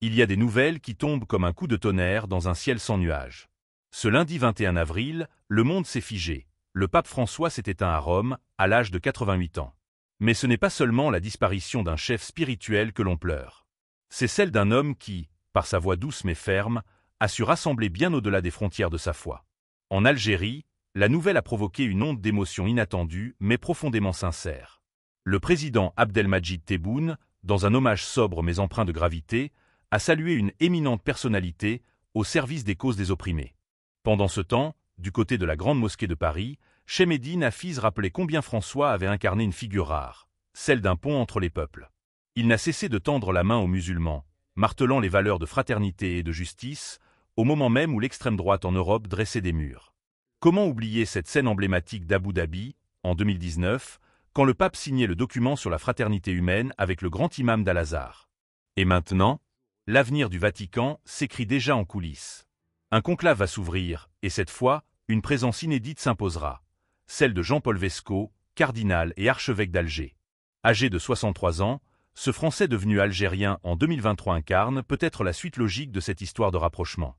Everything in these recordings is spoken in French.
Il y a des nouvelles qui tombent comme un coup de tonnerre dans un ciel sans nuages. Ce lundi 21 avril, le monde s'est figé. Le pape François s'est éteint à Rome, à l'âge de 88 ans. Mais ce n'est pas seulement la disparition d'un chef spirituel que l'on pleure. C'est celle d'un homme qui, par sa voix douce mais ferme, a su rassembler bien au-delà des frontières de sa foi. En Algérie, la nouvelle a provoqué une onde d'émotions inattendues mais profondément sincères. Le président Abdelmadjid Tebboune, dans un hommage sobre mais empreint de gravité, a salué une éminente personnalité au service des causes des opprimés. Pendant ce temps, du côté de la Grande Mosquée de Paris, Chemedine Hafiz rappelait combien François avait incarné une figure rare, celle d'un pont entre les peuples. Il n'a cessé de tendre la main aux musulmans, martelant les valeurs de fraternité et de justice, au moment même où l'extrême droite en Europe dressait des murs. Comment oublier cette scène emblématique d'Abu Dhabi, en 2019, quand le pape signait le document sur la fraternité humaine avec le grand imam d'Al-Azhar. Et maintenant, l'avenir du Vatican s'écrit déjà en coulisses. Un conclave va s'ouvrir, et cette fois, une présence inédite s'imposera, celle de Jean-Paul Vesco, cardinal et archevêque d'Alger. Âgé de 63 ans, ce Français devenu algérien en 2023 incarne peut-être la suite logique de cette histoire de rapprochement.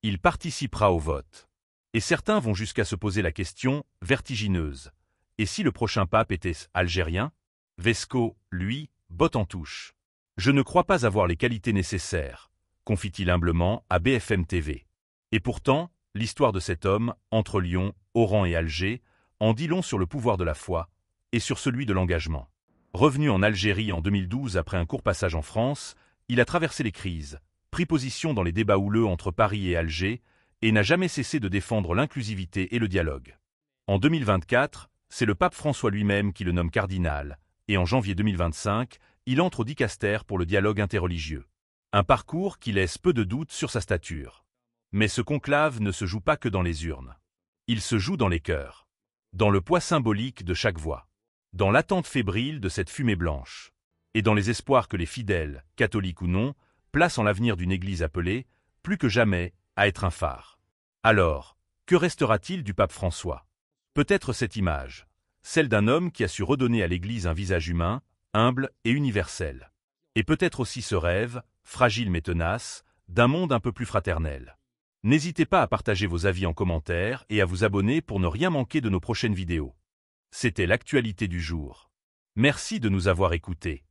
Il participera au vote. Et certains vont jusqu'à se poser la question, vertigineuse. Et si le prochain pape était algérien? Vesco, lui, botte en touche. Je ne crois pas avoir les qualités nécessaires, confie-t-il humblement à BFM TV. Et pourtant, l'histoire de cet homme, entre Lyon, Oran et Alger, en dit long sur le pouvoir de la foi et sur celui de l'engagement. Revenu en Algérie en 2012 après un court passage en France, il a traversé les crises, pris position dans les débats houleux entre Paris et Alger et n'a jamais cessé de défendre l'inclusivité et le dialogue. En 2024, c'est le pape François lui-même qui le nomme cardinal, et en janvier 2025, il entre au dicaster pour le dialogue interreligieux. Un parcours qui laisse peu de doutes sur sa stature. Mais ce conclave ne se joue pas que dans les urnes. Il se joue dans les cœurs. Dans le poids symbolique de chaque voix. Dans l'attente fébrile de cette fumée blanche. Et dans les espoirs que les fidèles, catholiques ou non, placent en l'avenir d'une Église appelée, plus que jamais, à être un phare. Alors, que restera-t-il du pape François? Peut-être cette image, celle d'un homme qui a su redonner à l'Église un visage humain, humble et universel. Et peut-être aussi ce rêve, fragile mais tenace, d'un monde un peu plus fraternel. N'hésitez pas à partager vos avis en commentaire et à vous abonner pour ne rien manquer de nos prochaines vidéos. C'était l'actualité du jour. Merci de nous avoir écoutés.